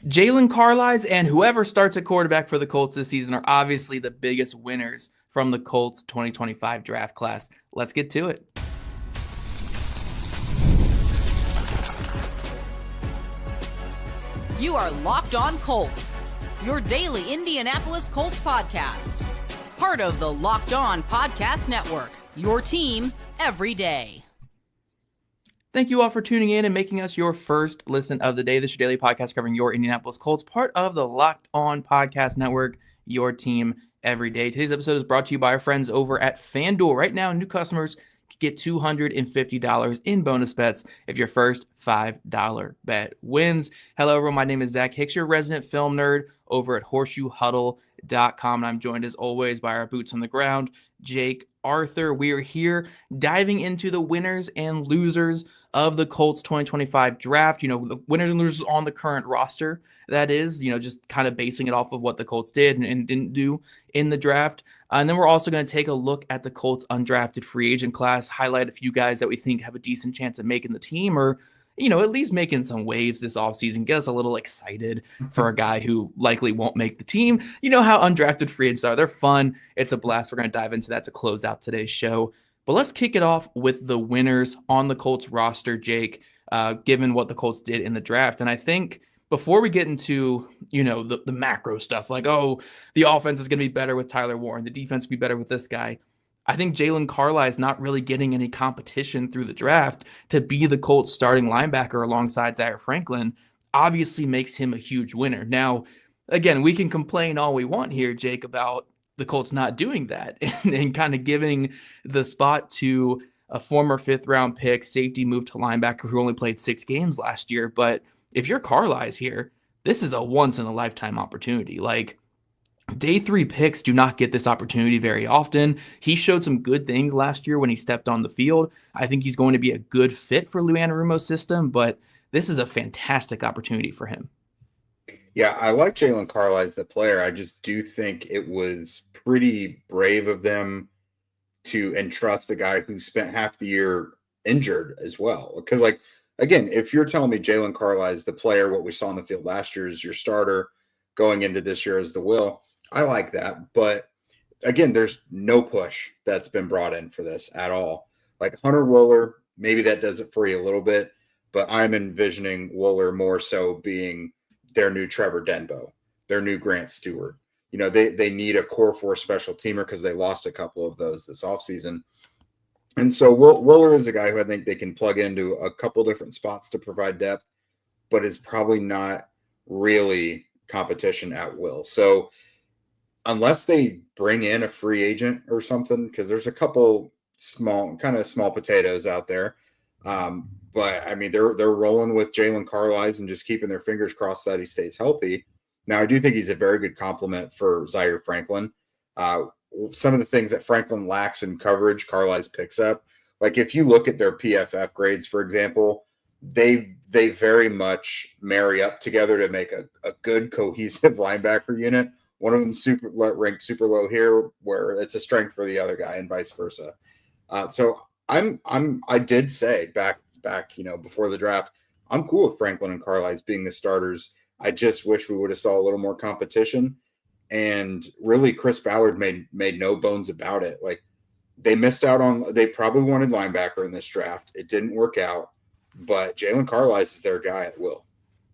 Jalen Carlies and whoever starts at quarterback for the Colts this season are obviously the biggest winners from the Colts 2025 draft class. Let's get to it. You are Locked On Colts, your daily Indianapolis Colts podcast. Part of the Locked On Podcast Network, your team every day. Thank you all for tuning in and making us your first listen of the day. This is your daily podcast covering your Indianapolis Colts, part of the Locked On Podcast Network, your team every day. Today's episode is brought to you by our friends over at FanDuel. Right now, new customers can get $250 in bonus bets if your first $5 bet wins. Hello, everyone. My name is Zach Hicks, your resident film nerd over at horseshoehuddle.com. And I'm joined, as always, by our boots on the ground, Jake Arthur. We are here diving into the winners and losers of the Colts 2025 draft. The winners and losers on the current roster, that is, just kind of basing it off of what the Colts did and didn't do in the draft. And then we're also going to take a look at the Colts undrafted free agent class, highlight a few guys that we think have a decent chance of making the team, or at least making some waves this offseason, get us a little excited for a guy who likely won't make the team. You know how undrafted free agents are. They're fun. It's a blast. We're going to dive into that to close out today's show. But let's kick it off with the winners on the Colts roster, Jake, given what the Colts did in the draft. And I think before we get into, the macro stuff, like, oh, the offense is going to be better with Tyler Warren, the defense will be better with this guy, I think Jalen Carlies is not really getting any competition through the draft to be the Colts starting linebacker alongside Zaire Franklin obviously makes him a huge winner. Now, again, we can complain all we want here, Jake, about the Colts not doing that and kind of giving the spot to a former fifth-round pick, safety move to linebacker who only played 6 games last year. But if you're Carlies here, this is a once-in-a-lifetime opportunity. Like, Day 3 picks do not get this opportunity very often. He showed some good things last year when he stepped on the field. I think he's going to be a good fit for Lou Anarumo's system, but this is a fantastic opportunity for him. Yeah, I like Jalen Carlies, the player. I just do think it was pretty brave of them to entrust a guy who spent half the year injured as well. Because, again, if you're telling me Jalen Carlies, the player, what we saw on the field last year is your starter going into this year as the will, I like that, but again, there's no push that's been brought in for this at all. Like Hunter Wooler, maybe that does it for you a little bit, but I'm envisioning Wooler more so being their new Trevor Denbo, their new Grant Stewart. They need a core 4 special teamer because they lost a couple of those this offseason. And so Wooler is a guy who I think they can plug into a couple different spots to provide depth, but is probably not really competition at will. So unless they bring in a free agent or something, because there's a couple small potatoes out there. But I mean, they're rolling with Jalen Carlies and just keeping their fingers crossed that he stays healthy. Now, I do think he's a very good complement for Zaire Franklin. Some of the things that Franklin lacks in coverage, Carlies picks up. Like if you look at their PFF grades, for example, they very much marry up together to make a good cohesive linebacker unit. One of them ranked super low here, where it's a strength for the other guy, and vice versa. So I did say back before the draft, I'm cool with Franklin and Carlies being the starters. I just wish we would have saw a little more competition. And really, Chris Ballard made no bones about it. Like they missed out on. They probably wanted linebacker in this draft. It didn't work out, but Jalen Carlies is their guy at will.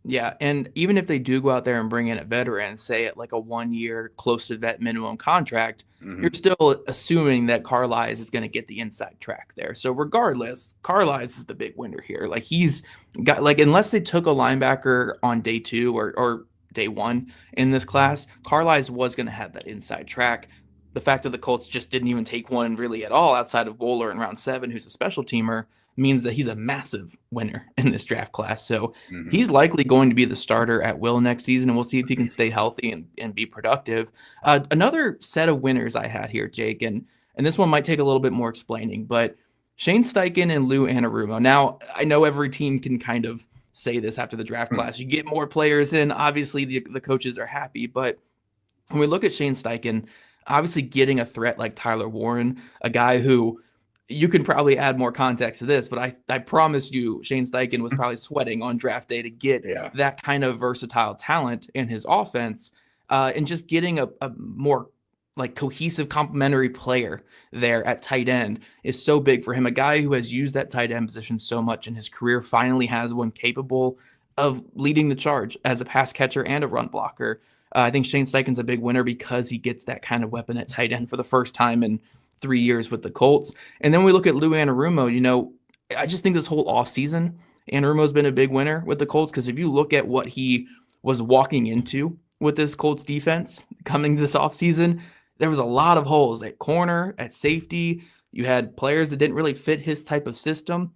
Yeah, and even if they do go out there and bring in a veteran, say at like a 1-year close to vet minimum contract, you're still assuming that Carlies is going to get the inside track there. So regardless, Carlies is the big winner here. Like he's got unless they took a linebacker on day 2 or day 1 in this class, Carlies was going to have that inside track. The fact that the Colts just didn't even take one really at all outside of Bowler in round 7, who's a special teamer, means that he's a massive winner in this draft class. So he's likely going to be the starter at will next season, and we'll see if he can stay healthy and be productive. Another set of winners I had here, Jake, and this one might take a little bit more explaining, but Shane Steichen and Lou Anarumo. Now, I know every team can kind of say this after the draft class. You get more players in, obviously the coaches are happy, but when we look at Shane Steichen, obviously getting a threat like Tyler Warren, a guy who you can probably add more context to this, but I promise you Shane Steichen was probably sweating on draft day to get Yeah. that kind of versatile talent in his offense, and just getting a more like cohesive complementary player there at tight end is so big for him. A guy who has used that tight end position so much in his career finally has one capable of leading the charge as a pass catcher and a run blocker. I think Shane Steichen's a big winner because he gets that kind of weapon at tight end for the first time in 3 years with the Colts. And then we look at Lou Anarumo. I just think this whole offseason, Anarumo's been a big winner with the Colts because if you look at what he was walking into with this Colts defense coming this offseason, there was a lot of holes at corner, at safety. You had players that didn't really fit his type of system.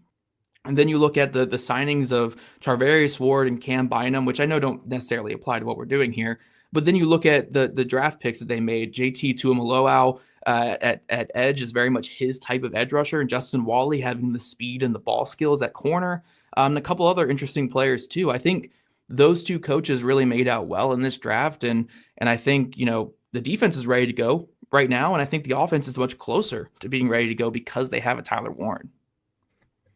And then you look at the signings of Charvarius Ward and Cam Bynum, which I know don't necessarily apply to what we're doing here. But then you look at the draft picks that they made. JT Tuimoloau at edge is very much his type of edge rusher, and Justin Wally having the speed and the ball skills at corner, and a couple other interesting players too. I think those two coaches really made out well in this draft, and I think the defense is ready to go right now, and I think the offense is much closer to being ready to go because they have a Tyler Warren.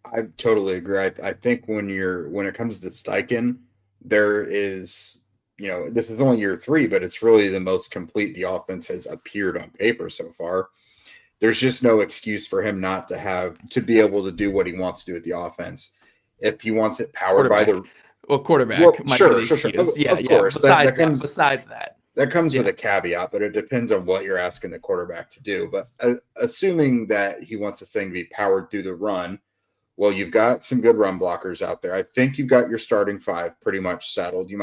I totally agree. I think when it comes to Steichen, there is. This is only year 3, but it's really the most complete the offense has appeared on paper so far. There's just no excuse for him not to be able to do what he wants to do with the offense. If he wants it powered by the quarterback, might sure. Of course. Besides that comes with a caveat, but it depends on what you're asking the quarterback to do. But assuming that he wants the thing to be powered through the run, well, you've got some good run blockers out there. I think you've got your starting 5 pretty much settled. You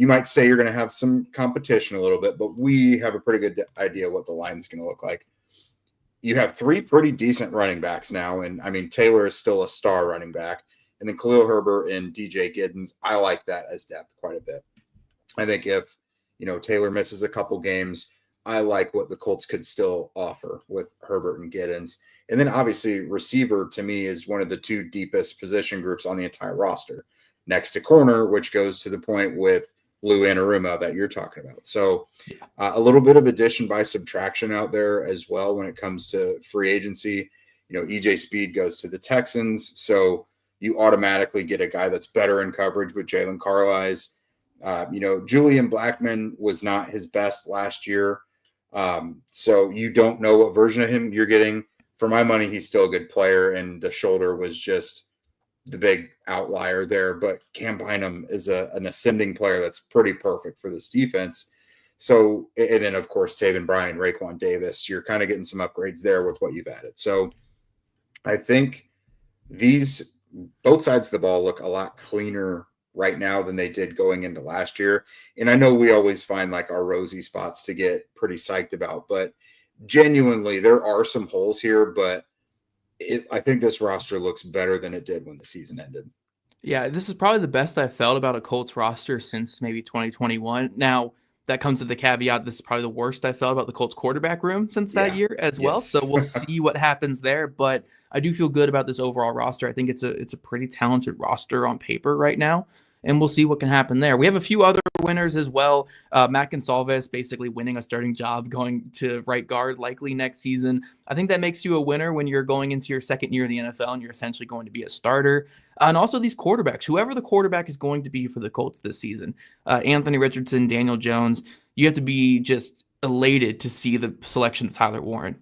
might say you're going to have some competition a little bit, but we have a pretty good idea what the line's going to look like. You have 3 pretty decent running backs now, and I mean Taylor is still a star running back, and then Khalil Herbert and DJ Giddens. I like that as depth quite a bit. I think if Taylor misses a couple games, I like what the Colts could still offer with Herbert and Giddens. And then obviously receiver to me is one of the 2 deepest position groups on the entire roster, next to corner, which goes to the point with Lou Anarumo that you're talking about. So a little bit of addition by subtraction out there as well when it comes to free agency. EJ Speed goes to the Texans, so you automatically get a guy that's better in coverage with Jalen Carlies. Julian Blackmon was not his best last year, so you don't know what version of him you're getting. For my money, he's still a good player, and the shoulder was just the big outlier there, but Cam Bynum is an ascending player that's pretty perfect for this defense. So, and then of course, Taven Bryan, Raekwon Davis, you're kind of getting some upgrades there with what you've added. So I think both sides of the ball look a lot cleaner right now than they did going into last year. And I know we always find like our rosy spots to get pretty psyched about, but genuinely there are some holes here, but I think this roster looks better than it did when the season ended. Yeah, this is probably the best I've felt about a Colts roster since maybe 2021. Now, that comes with the caveat, this is probably the worst I felt about the Colts quarterback room since that year as well. So we'll see what happens there. But I do feel good about this overall roster. I think it's a pretty talented roster on paper right now. And we'll see what can happen there. We have a few other winners as well. Matt Gonsalves basically winning a starting job, going to right guard likely next season. I think that makes you a winner when you're going into your second year in the NFL and you're essentially going to be a starter. And also these quarterbacks, whoever the quarterback is going to be for the Colts this season, Anthony Richardson, Daniel Jones, you have to be just elated to see the selection of Tyler Warren.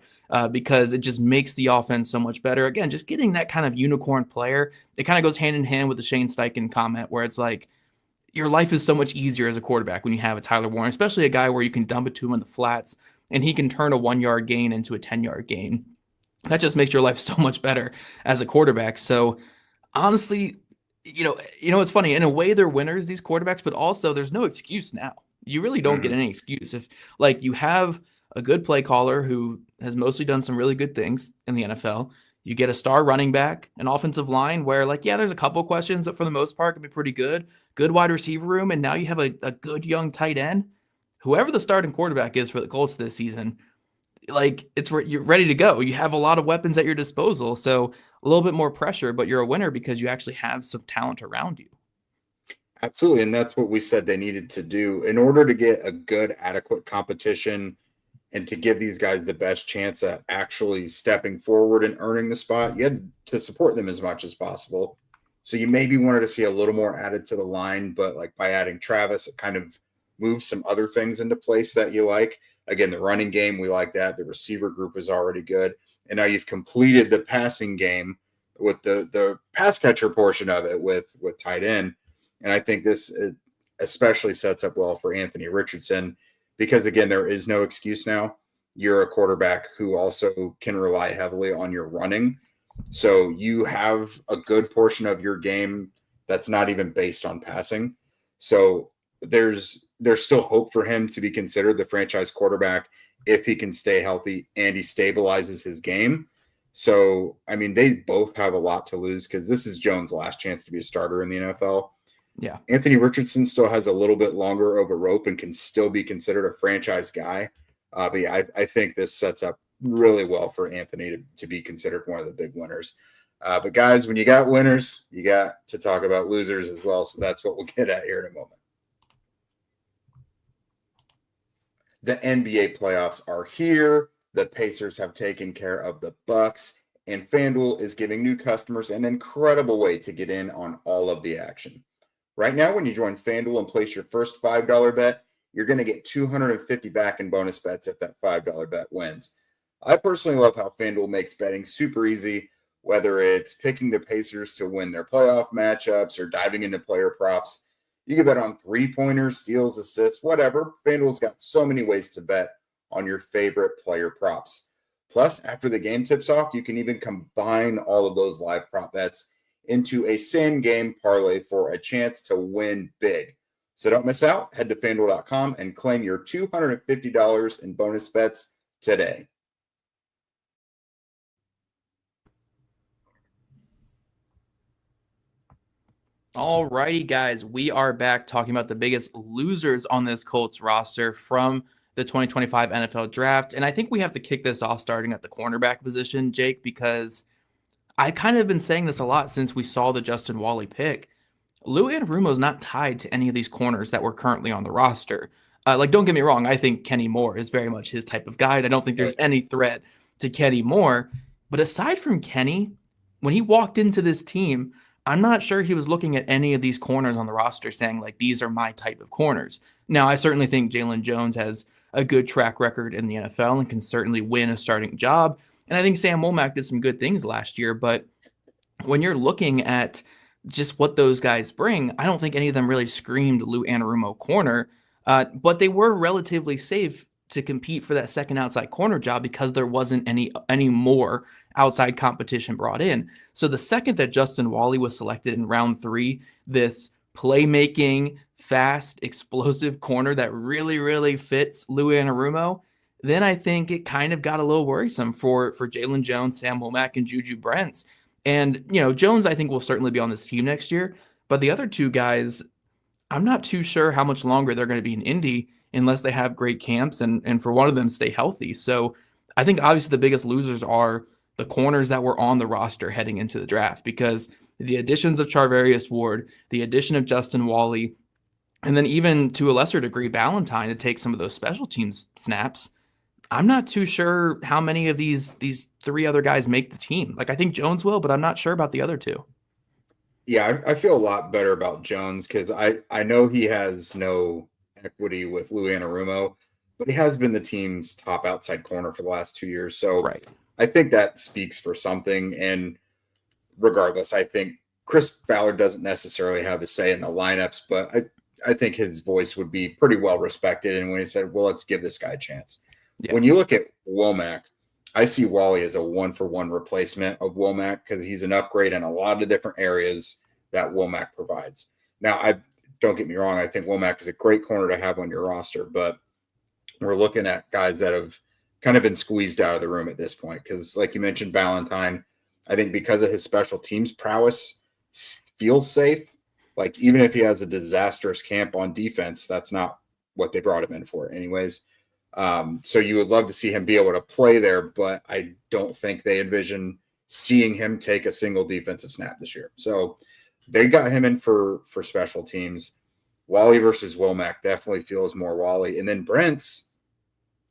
Because it just makes the offense so much better. Again, just getting that kind of unicorn player, it kind of goes hand in hand with the Shane Steichen comment where it's like your life is so much easier as a quarterback when you have a Tyler Warren, especially a guy where you can dump it to him in the flats and he can turn a 1-yard gain into a 10-yard gain. That just makes your life so much better as a quarterback. So honestly, it's funny. In a way, they're winners, these quarterbacks, but also there's no excuse now. You really don't get any excuse. If you have a good play caller who has mostly done some really good things in the NFL. You get a star running back, an offensive line where there's a couple questions, but for the most part, can be pretty good. Good wide receiver room, and now you have a good young tight end. Whoever the starting quarterback is for the Colts this season, it's where you're ready to go. You have a lot of weapons at your disposal, so a little bit more pressure, but you're a winner because you actually have some talent around you. Absolutely, and that's what we said they needed to do in order to get a good, adequate competition And to give these guys the best chance at actually stepping forward and earning the spot, you had to support them as much as possible. So you maybe wanted to see a little more added to the line, but like by adding Travis, it kind of moves some other things into place that you like. Again, the running game, we like that. The receiver group is already good. And now you've completed the passing game with the pass catcher portion of it with tight end. And I think this especially sets up well for Anthony Richardson because, again, there is no excuse now. You're a quarterback who also can rely heavily on your running. So you have a good portion of your game that's not even based on passing. So there's still hope for him to be considered the franchise quarterback if he can stay healthy and he stabilizes his game. So, I mean, they both have a lot to lose because this is Jones' last chance to be a starter in the NFL. Yeah. Anthony Richardson still has a little bit longer of a rope and can still be considered a franchise guy. But yeah, I think this sets up really well for Anthony to be considered one of the big winners. But guys, when you got winners, you got to talk about losers as well. So that's what we'll get at here in a moment. The NBA playoffs are here. The Pacers have taken care of the Bucks, and FanDuel is giving new customers an incredible way to get in on all of the action. Right now, when you join FanDuel and place your first $5 bet, you're going to get $250 back in bonus bets if that $5 bet wins. I personally love how FanDuel makes betting super easy, whether it's picking the Pacers to win their playoff matchups or diving into player props. You can bet on three-pointers, steals, assists, whatever. FanDuel's got so many ways to bet on your favorite player props. Plus, after the game tips off, you can even combine all of those live prop bets into a same-game parlay for a chance to win big. So don't miss out. Head to FanDuel.com and claim your $250 in bonus bets today. All righty, guys. We are back talking about the biggest losers on this Colts roster from the 2025 NFL Draft. And I think we have to kick this off starting at the cornerback position, Jake, because I kind of been saying this a lot since we saw the Justin Wally pick. Lou Anarumo's not tied to any of these corners that were currently on the roster. Don't get me wrong. I think Kenny Moore is very much his type of guy. I don't think there's any threat to Kenny Moore. But aside from Kenny, when he walked into this team, I'm not sure he was looking at any of these corners on the roster saying, like, these are my type of corners. Now, I certainly think Jalen Jones has a good track record in the NFL and can certainly win a starting job. And I think Sam Womack did some good things last year. But when you're looking at just what those guys bring, I don't think any of them really screamed Lou Anarumo corner. But they were relatively safe to compete for that second outside corner job because there wasn't any more outside competition brought in. So the second that Justin Wally was selected in round 3, this playmaking, fast, explosive corner that really, really fits Lou Anarumo, then I think it kind of got a little worrisome for Jalen Jones, Sam Womack, and Juju Brents. And, Jones, I think, will certainly be on this team next year. But the other two guys, I'm not too sure how much longer they're going to be in Indy unless they have great camps and for one of them stay healthy. So I think obviously the biggest losers are the corners that were on the roster heading into the draft, because the additions of Charvarius Ward, the addition of Justin Wally, and then even to a lesser degree Valentine to take some of those special teams snaps, I'm not too sure how many of these 3 other guys make the team. Like, I think Jones will, but I'm not sure about the other 2. Yeah, I feel a lot better about Jones because I know he has no equity with Lou Anarumo, but he has been the team's top outside corner for the last 2 years. So Right. I think that speaks for something. And regardless, I think Chris Ballard doesn't necessarily have a say in the lineups, but I think his voice would be pretty well respected. And when he said, well, let's give this guy a chance. Yeah. When you look at Womack, I see Wally as a 1-for-1 replacement of Womack because he's an upgrade in a lot of different areas that Womack provides. Now, don't get me wrong, I think Womack is a great corner to have on your roster, but we're looking at guys that have kind of been squeezed out of the room at this point because, like you mentioned, Valentine, I think because of his special teams prowess, feels safe. Like, even if he has a disastrous camp on defense, that's not what they brought him in for anyways. So you would love to see him be able to play there, but I don't think they envision seeing him take a single defensive snap this year. So they got him in for special teams. Wally versus Womack definitely feels more Wally. And then Brent's,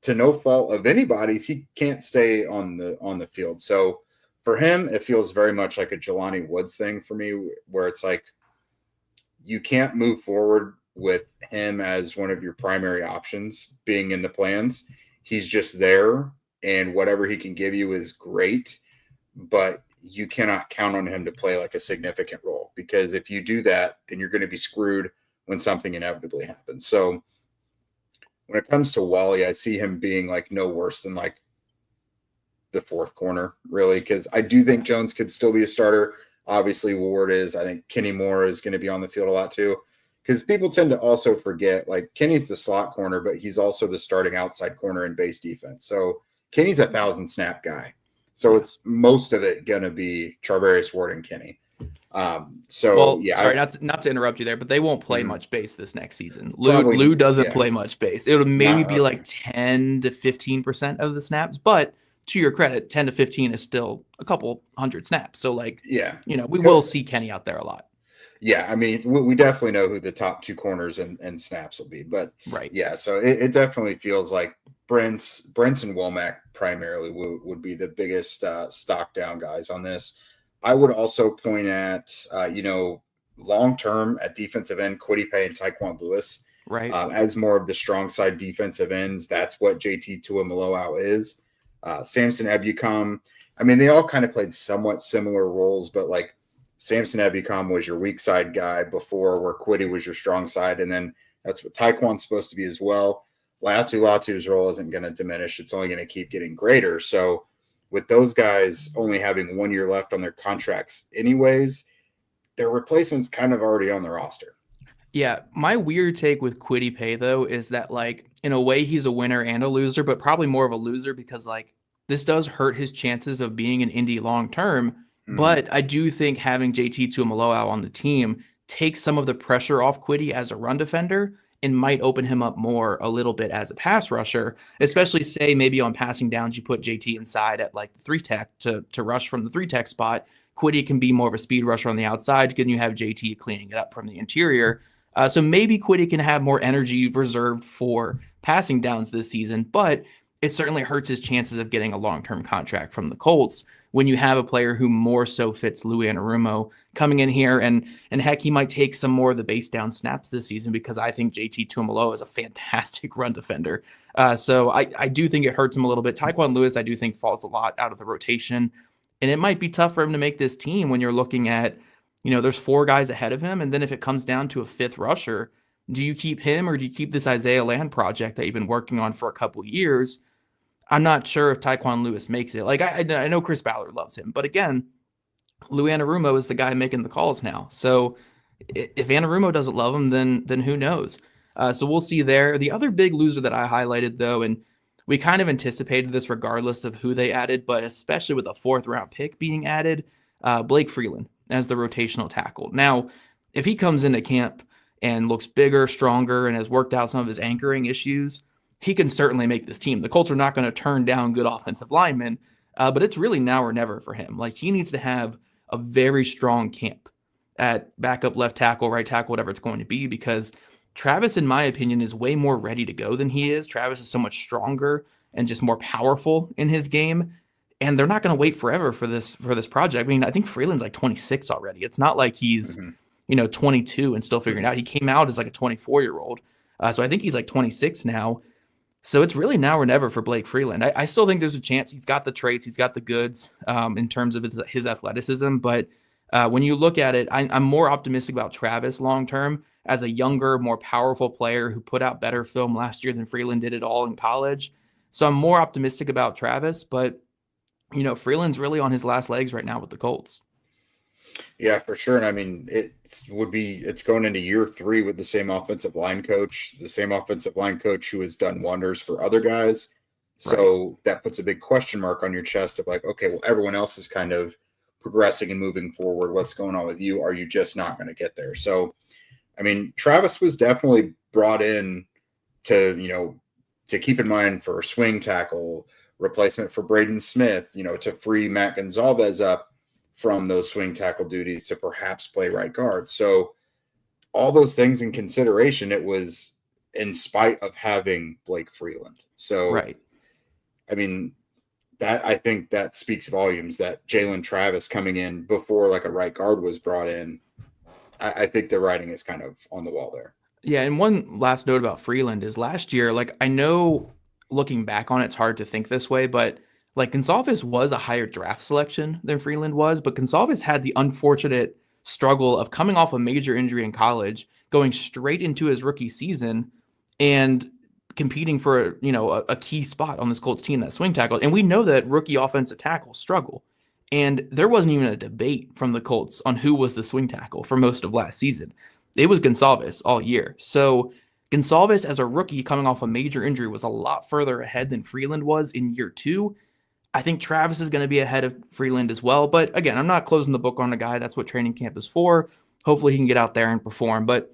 to no fault of anybody's, he can't stay on the field. So for him, it feels very much like a Jelani Woods thing for me, where it's like you can't move forward with him as one of your primary options being in the plans. He's just there, and whatever he can give you is great, but you cannot count on him to play like a significant role, because if you do that, then you're going to be screwed when something inevitably happens. So when it comes to Wally, I see him being like no worse than like the fourth corner, really, because I do think Jones could still be a starter. Obviously, Ward is. I think Kenny Moore is going to be on the field a lot too, because people tend to also forget, like, Kenny's the slot corner, but he's also the starting outside corner in base defense. So Kenny's a 1,000 snap guy. So it's most of it going to be Charvarius Ward and Kenny. Sorry, not to interrupt you there, but they won't play much base this next season. Lou doesn't play much base. It would maybe be like 10 to 15% of the snaps, but to your credit, 10 to 15 is still a couple hundred snaps. So we will see Kenny out there a lot. Yeah, I mean, we definitely know who the top two corners and snaps will be, but right. Yeah, so it definitely feels like Brents and Womack primarily would be the biggest stock down guys on this. I would also point at, long-term at defensive end, Kwity Paye and Tyquan Lewis. Right. As more of the strong side defensive ends, that's what JT Tuimoloau is. Samson Ebukam, I mean, they all kind of played somewhat similar roles, but like Samson Ebukam was your weak side guy before, where Kwity was your strong side, and then that's what Tyquan's supposed to be as well. Latu's role isn't going to diminish. It's only going to keep getting greater. So with those guys only having 1 year left on their contracts anyways, their replacement's kind of already on the roster. Yeah, my weird take with Kwity Paye, though, is that, like, in a way he's a winner and a loser, but probably more of a loser because, like, this does hurt his chances of being an Indy long-term. Mm-hmm. But I do think having JT Tuimoloau on the team takes some of the pressure off Kwity as a run defender and might open him up more a little bit as a pass rusher, especially say maybe on passing downs, you put JT inside at like the 3-tech to rush from the 3-tech spot. Kwity can be more of a speed rusher on the outside, because you have JT cleaning it up from the interior. So maybe Kwity can have more energy reserved for passing downs this season, but it certainly hurts his chances of getting a long-term contract from the Colts when you have a player who more so fits Lou Anarumo coming in here. And heck, he might take some more of the base down snaps this season, because I think JT Tuimoloau is a fantastic run defender. So I do think it hurts him a little bit. Tyquan Lewis, I do think, falls a lot out of the rotation. And it might be tough for him to make this team when you're looking at, there's 4 guys ahead of him. And then if it comes down to a 5th rusher, do you keep him or do you keep this Isaiah Land project that you've been working on for a couple years? I'm not sure if Tyquan Lewis makes it. Like, I know Chris Ballard loves him, but again, Lou Anarumo is the guy making the calls now. So if Anarumo doesn't love him, then who knows? So we'll see there. The other big loser that I highlighted, though, and we kind of anticipated this regardless of who they added, but especially with a 4th round pick being added, Blake Freeland as the rotational tackle. Now, if he comes into camp and looks bigger, stronger, and has worked out some of his anchoring issues, he can certainly make this team. The Colts are not going to turn down good offensive linemen, but it's really now or never for him. Like, he needs to have a very strong camp at backup left tackle, right tackle, whatever it's going to be, because Travis, in my opinion, is way more ready to go than he is. Travis is so much stronger and just more powerful in his game, and they're not going to wait forever for this project. I mean, I think Freeland's like 26 already. It's not like he's 22 and still figuring it out. He came out as like a 24-year-old. So I think he's like 26 now. So it's really now or never for Blake Freeland. I still think there's a chance. He's got the traits, he's got the goods in terms of his athleticism. But when you look at it, I'm more optimistic about Travis long-term as a younger, more powerful player who put out better film last year than Freeland did at all in college. So I'm more optimistic about Travis, but Freeland's really on his last legs right now with the Colts. Yeah, for sure. And I mean, it's going into year 3 with the same offensive line coach who has done wonders for other guys. So that puts a big question mark on your chest of like, okay, well, everyone else is kind of progressing and moving forward. What's going on with you? Are you just not going to get there? So, I mean, Travis was definitely brought in to keep in mind for a swing tackle replacement for Braden Smith, to free Matt Gonzalez up from those swing tackle duties to perhaps play right guard. So all those things in consideration, it was in spite of having Blake Freeland. So, Right. I mean, I think that speaks volumes that Jalen Travis coming in before like a right guard was brought in. I think the writing is kind of on the wall there. Yeah, and one last note about Freeland is last year, like I know looking back on it, it's hard to think this way, but like Gonsalves was a higher draft selection than Freeland was, but Gonsalves had the unfortunate struggle of coming off a major injury in college, going straight into his rookie season and competing for, a key spot on this Colts team, that swing tackle. And we know that rookie offensive tackles struggle. And there wasn't even a debate from the Colts on who was the swing tackle for most of last season. It was Gonsalves all year. So Gonsalves, as a rookie coming off a major injury, was a lot further ahead than Freeland was in year 2. I think Travis is going to be ahead of Freeland as well. But again, I'm not closing the book on a guy. That's what training camp is for. Hopefully he can get out there and perform. But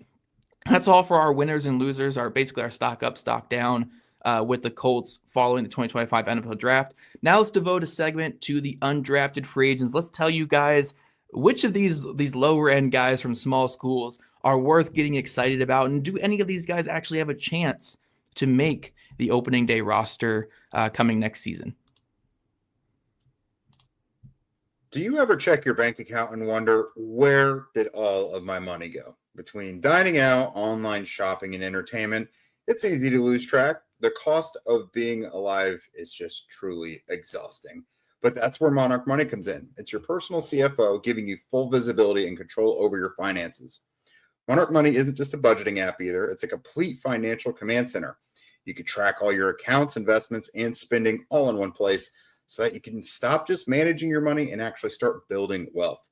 that's all for our winners and losers, basically our stock up, stock down with the Colts following the 2025 NFL Draft. Now let's devote a segment to the undrafted free agents. Let's tell you guys which of these lower end guys from small schools are worth getting excited about, and do any of these guys actually have a chance to make the opening day roster coming next season? Do you ever check your bank account and wonder, where did all of my money go? Between dining out, online shopping, and entertainment, it's easy to lose track. The cost of being alive is just truly exhausting. But that's where Monarch Money comes in. It's your personal CFO giving you full visibility and control over your finances. Monarch Money isn't just a budgeting app either. It's a complete financial command center. You can track all your accounts, investments, and spending all in one place so that you can stop just managing your money and actually start building wealth.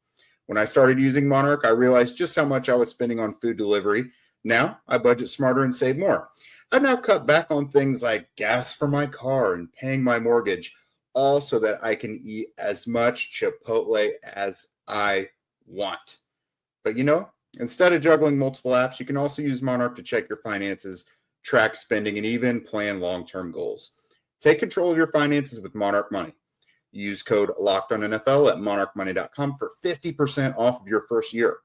When I started using Monarch, I realized just how much I was spending on food delivery. Now I budget smarter and save more. I've now cut back on things like gas for my car and paying my mortgage, all so that I can eat as much Chipotle as I want. But instead of juggling multiple apps, you can also use Monarch to check your finances, track spending, and even plan long-term goals. Take control of your finances with Monarch Money. Use code LOCKEDONNFL at monarchmoney.com for 50% off of your first year.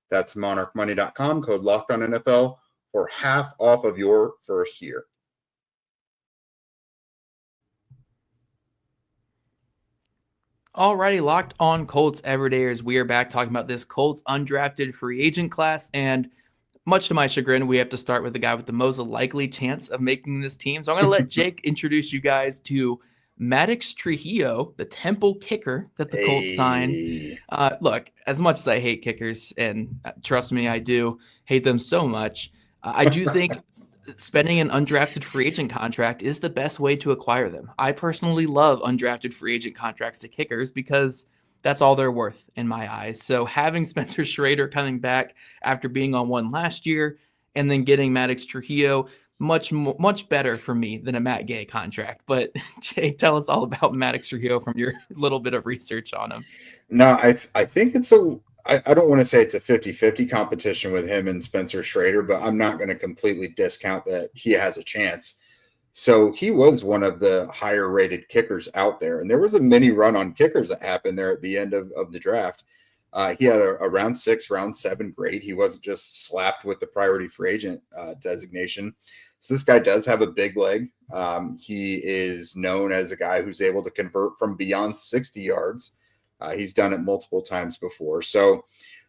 That's monarchmoney.com, code LOCKEDONNFL for half off of your first year. Alrighty, Locked On Colts everydayers. We are back talking about this Colts undrafted free agent class, and much to my chagrin, we have to start with the guy with the most likely chance of making this team. So I'm going to let Jake introduce you guys to Maddox Trujillo, the Temple kicker that the Colts signed. Look, as much as I hate kickers, and trust me, I do hate them so much, I do think spending an undrafted free agent contract is the best way to acquire them. I personally love undrafted free agent contracts to kickers because that's all they're worth in my eyes. So having Spencer Schrader coming back after being on one last year and then getting Maddox Trujillo, much better for me than a Matt Gay contract. But Jay, tell us all about Maddox Trujillo from your little bit of research on him. No, I think it's I don't want to say it's a 50-50 competition with him and Spencer Schrader, but I'm not going to completely discount that he has a chance. So he was one of the higher rated kickers out there. And there was a mini run on kickers that happened there at the end of the draft. He had a round 6, round 7 grade. He wasn't just slapped with the priority free agent designation. So this guy does have a big leg. He is known as a guy who's able to convert from beyond 60 yards. He's done it multiple times before. So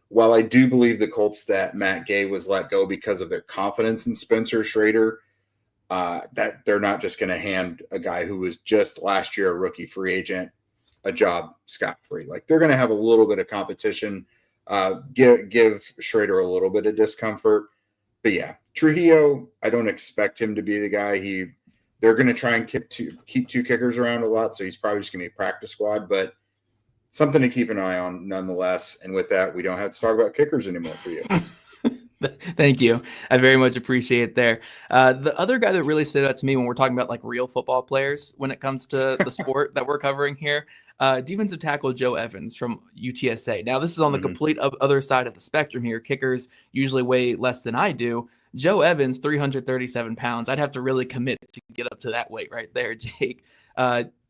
while I do believe the Colts that Matt Gay was let go because of their confidence in Spencer Schrader, that they're not just going to hand a guy who was just last year a rookie free agent a job scot-free. Like, they're going to have a little bit of competition, give Schrader a little bit of discomfort. But yeah, Trujillo, I don't expect him to be the guy. They're going to try and keep two kickers around a lot, so he's probably just going to be a practice squad, but something to keep an eye on nonetheless. And with that, we don't have to talk about kickers anymore for you. Thank you. I very much appreciate it there. The other guy that really stood out to me when we're talking about like real football players when it comes to the sport that we're covering here, defensive tackle Joe Evans from UTSA. Now, this is on the complete other side of the spectrum here. Kickers usually weigh less than I do. Joe Evans, 337 pounds. I'd have to really commit to get up to that weight right there, Jake.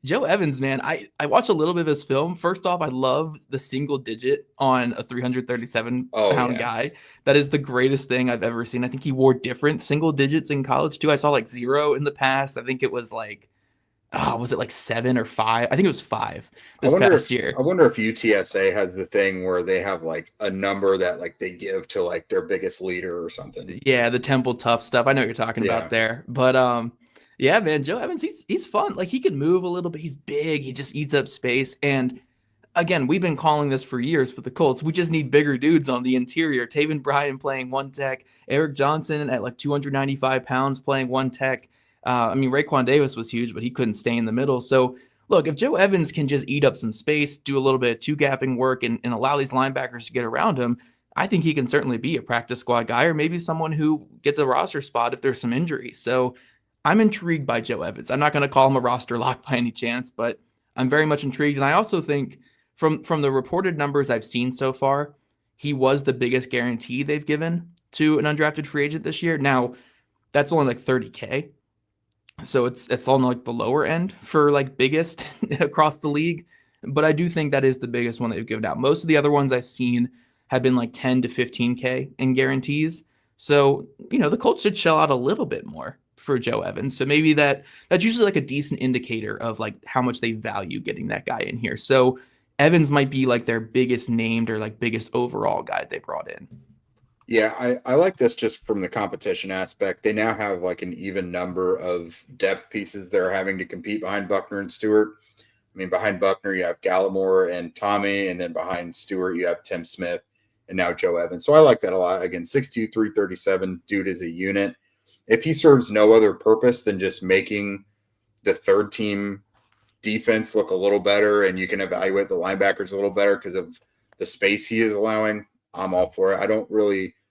Joe Evans, man, I watched a little bit of his film. First off, I love the single digit on a 337 Oh pound yeah. guy. That is the greatest thing I've ever seen. I think he wore different single digits in college too. I saw like 0 in the past. I think it was like, was it like 7 or 5? I think it was 5 this past I year. wonder if UTSA has the thing where they have like a number that like they give to like their biggest leader or something. Yeah, the Temple Tough stuff. I know what you're talking about Yeah. there. But yeah, man, Joe Evans, he's fun. Like he can move a little bit. He's big. He just eats up space. And again, we've been calling this for years with the Colts. We just need bigger dudes on the interior. Taven Bryan playing one tech, Eric Johnson at like 295 pounds playing one tech. I mean, Raekwon Davis was huge, but he couldn't stay in the middle. So look, if Joe Evans can just eat up some space, do a little bit of two-gapping work, and allow these linebackers to get around him, I think he can certainly be a practice squad guy or maybe someone who gets a roster spot if there's some injuries. So I'm intrigued by Joe Evans. I'm not going to call him a roster lock by any chance, but I'm very much intrigued. And I also think from the reported numbers I've seen so far, he was the biggest guarantee they've given to an undrafted free agent this year. Now, that's only like 30K. So it's on like the lower end for like biggest across the league. But I do think that is the biggest one that they've given out. Most of the other ones I've seen have been like 10 to 15K in guarantees. So, the Colts should shell out a little bit more for Joe Evans. So maybe that's usually like a decent indicator of like how much they value getting that guy in here. So Evans might be like their biggest named or like biggest overall guy they brought in. Yeah, I like this just from the competition aspect. They now have like an even number of depth pieces that are having to compete behind Buckner and Stewart. I mean, behind Buckner, you have Gallimore and Tommy, and then behind Stewart, you have Tim Smith and now Joe Evans. So I like that a lot. Again, 6'2", 337, dude is a unit. If he serves no other purpose than just making the third team defense look a little better and you can evaluate the linebackers a little better because of the space he is allowing, I'm all for it.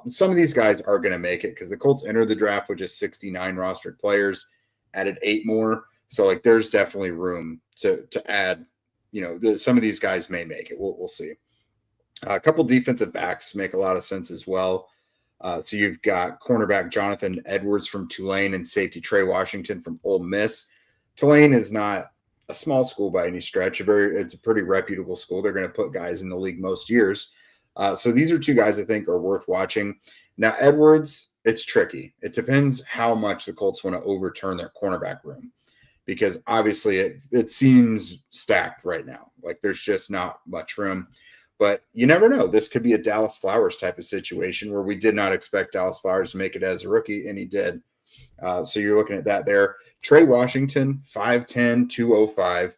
Some of these guys are going to make it because the Colts entered the draft with just 69 rostered players, added 8 more. So like there's definitely room to add, some of these guys may make it. We'll see. A couple defensive backs make a lot of sense as well. So you've got cornerback Jonathan Edwards from Tulane and safety Trey Washington from Ole Miss. Tulane is not a small school by any stretch. It's a pretty reputable school. They're going to put guys in the league most years. So these are two guys I think are worth watching. Now, Edwards, it's tricky. It depends how much the Colts want to overturn their cornerback room because obviously it seems stacked right now. Like there's just not much room. But you never know. This could be a Dallas Flowers type of situation where we did not expect Dallas Flowers to make it as a rookie, and he did. So you're looking at that there. Trey Washington, 5'10", 205.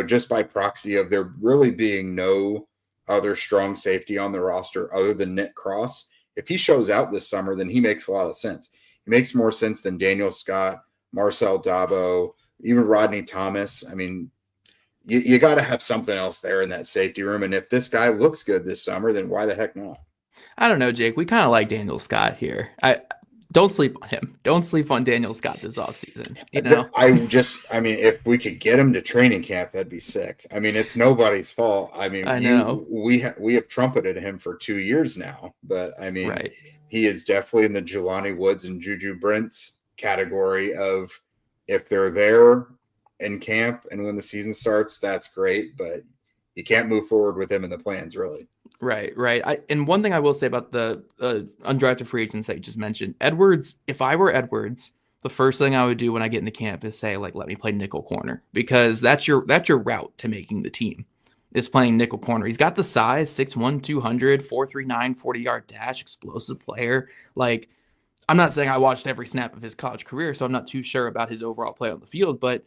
Just by proxy of there really being no other strong safety on the roster other than Nick Cross. If he shows out this summer, then he makes a lot of sense. He makes more sense than Daniel Scott, Marcel Dabo, even Rodney Thomas. I mean, you got to have something else there in that safety room. And if this guy looks good this summer, then why the heck not? I don't know, Jake. We kind of like Daniel Scott here. Don't sleep on him. Don't sleep on Daniel Scott this offseason. If we could get him to training camp, that'd be sick. I mean, it's nobody's fault. I mean, I know we have trumpeted him for 2 years now, but I mean, right. He is definitely in the Jelani Woods and Juju Brents category of if they're there in camp and when the season starts, that's great, but you can't move forward with him in the plans, really. Right. And one thing I will say about the undrafted free agents that you just mentioned, Edwards, if I were Edwards, the first thing I would do when I get into camp is say, like, let me play nickel corner because that's your route to making the team is playing nickel corner. He's got the size, 6'1", 200, 4.39, 40-yard dash, explosive player. Like, I'm not saying I watched every snap of his college career, so I'm not too sure about his overall play on the field, but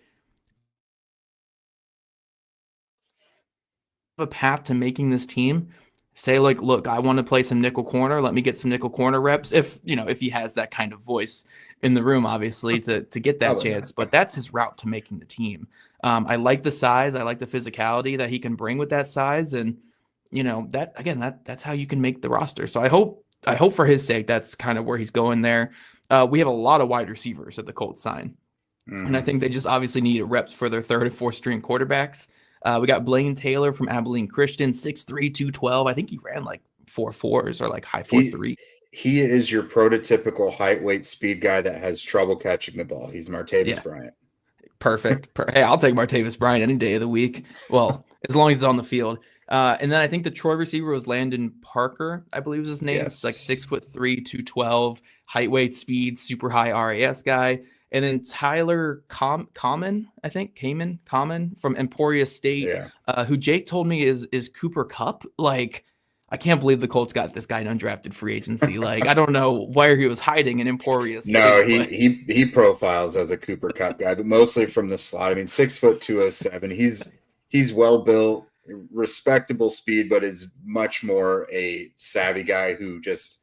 a path to making this team. Say, like, look, I want to play some nickel corner. Let me get some nickel corner reps. If he has that kind of voice in the room, obviously, to get that chance. But that's his route to making the team. I like the size. I like the physicality that he can bring with that size. And, that's how you can make the roster. So I hope for his sake, that's kind of where he's going there. We have a lot of wide receivers at the Colts sign. Mm-hmm. And I think they just obviously need reps for their third and fourth string quarterbacks. We got Blaine Taylor from Abilene Christian, 6'3", 212. I think he ran like 4.4s or like high 4.3. He is your prototypical height, weight, speed guy that has trouble catching the ball. He's Martavis Bryant. Perfect. Hey, I'll take Martavis Bryant any day of the week. Well, as long as it's on the field. And then I think the Troy receiver was Landon Parker, I believe was his name. It's like Yes. 6'3", 212, height, weight, speed, super high RAS guy. And then Tyler Common from Emporia State, Yeah. who Jake told me is Cooper Kupp. Like, I can't believe the Colts got this guy in undrafted free agency. Like, I don't know where he was hiding in Emporia No, State, but he profiles as a Cooper Cup guy, but mostly from the slot. I mean, 6'2", 207. He's well built, respectable speed, but is much more a savvy guy who just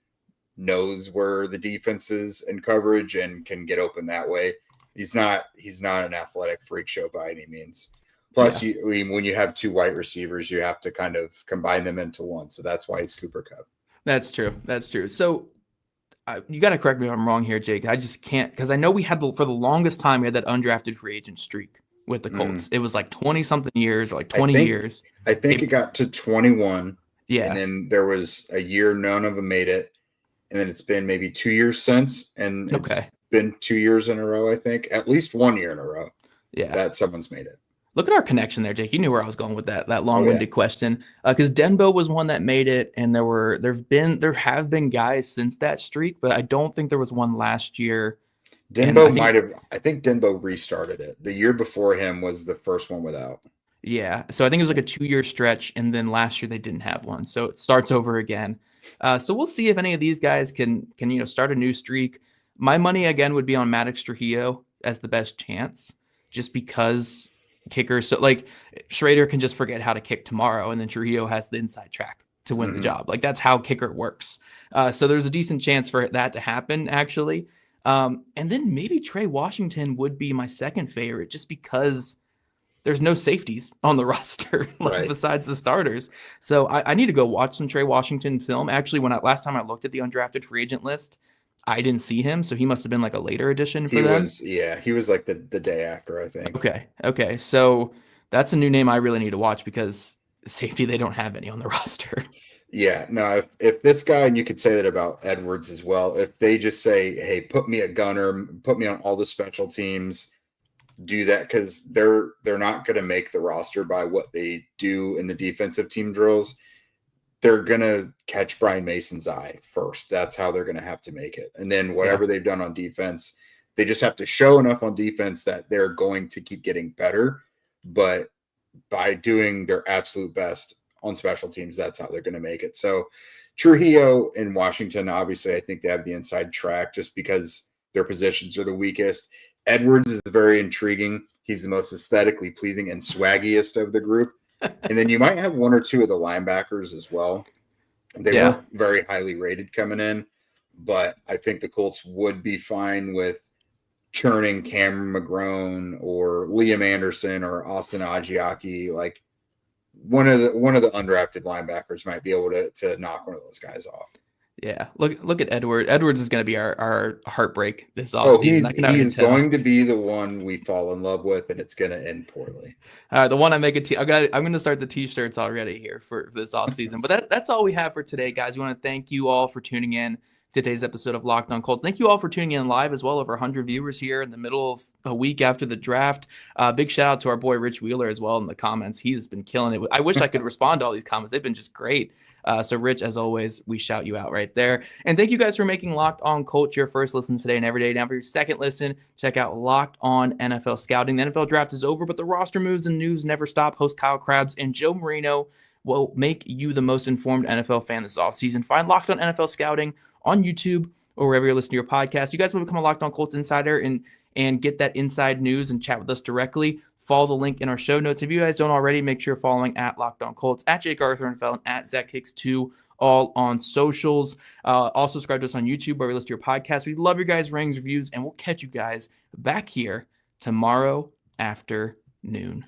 knows where the defense is in coverage and can get open that way. He's not an athletic freak show by any means. Plus, yeah. when you have two white receivers, you have to kind of combine them into one. So that's why it's Cooper Kupp. That's true. So you got to correct me if I'm wrong here, Jake. I just can't, because I know we had for the longest time, we had that undrafted free agent streak with the Colts. It was like 20 something years, or like 20 years. I think it got to 21. Yeah. And then there was a year none of them made it. And then it's been maybe 2 years since. And it's been 2 years in a row, I think. At least 1 year in a row. Yeah. That someone's made it. Look at our connection there, Jake. You knew where I was going with that long-winded question. Because Denbo was one that made it, and there have been guys since that streak, but I don't think there was one last year. Denbo might have. I think Denbo restarted it. The year before him was the first one without. Yeah, so I think it was like a 2-year stretch, and then last year they didn't have one, so it starts over again. So we'll see if any of these guys can start a new streak. My money again would be on Maddox Trujillo as the best chance, just because kickers. So like Schrader can just forget how to kick tomorrow, and then Trujillo has the inside track to win the job. Like that's how kicker works. So there's a decent chance for that to happen actually. And then maybe Trey Washington would be my second favorite, just because there's no safeties on the roster besides the starters. So I need to go watch some Trey Washington film. Actually, last time I looked at the undrafted free agent list, I didn't see him, so he must have been like a later addition for them. He was like the day after, I think. Okay. So that's a new name I really need to watch, because safety, they don't have any on the roster. Yeah, no, if this guy, and you could say that about Edwards as well, if they just say, hey, put me a gunner, put me on all the special teams, do that, because they're not going to make the roster by what they do in the defensive team drills. They're going to catch Brian Mason's eye first. That's how they're going to have to make it. And then whatever they've done on defense, they just have to show enough on defense that they're going to keep getting better. But by doing their absolute best on special teams, that's how they're going to make it. So Trujillo in Washington, obviously, I think they have the inside track just because their positions are the weakest. Edwards is very intriguing. He's the most aesthetically pleasing and swaggiest of the group. And then you might have one or two of the linebackers as well. They weren't very highly rated coming in, but I think the Colts would be fine with churning Cameron McGrone or Liam Anderson or Austin Agiaki. Like one of the undrafted linebackers might be able to knock one of those guys off. Yeah, look at Edwards. Edwards is going to be our heartbreak this offseason. He's going to be the one we fall in love with, and it's going to end poorly. The one I make I'm going to start the t-shirts already here for this offseason. But that's all we have for today, guys. We want to thank you all for tuning in to today's episode of Locked On Colts. Thank you all for tuning in live as well. Over 100 viewers here in the middle of a week after the draft. Big shout out to our boy Rich Wheeler as well in the comments. He's been killing it. I wish I could respond to all these comments. They've been just great. So Rich, as always, we shout you out right there. And thank you guys for making Locked On Colts your first listen today and every day. Now for your second listen, check out Locked On NFL Scouting. The NFL draft is over, but the roster moves and news never stop. Host Kyle Krabs and Joe Marino will make you the most informed NFL fan this offseason. Find Locked On NFL Scouting on YouTube or wherever you listen to your podcast. You guys want to become a Locked On Colts insider and get that inside news and chat with us directly, follow the link in our show notes. If you guys don't already, make sure you're following at Locked On Colts, at Jake Arthur NFL, and at Zach Hicks 2, all on socials. Also subscribe to us on YouTube where we list your podcast. We love your guys' ratings, reviews, and we'll catch you guys back here tomorrow afternoon.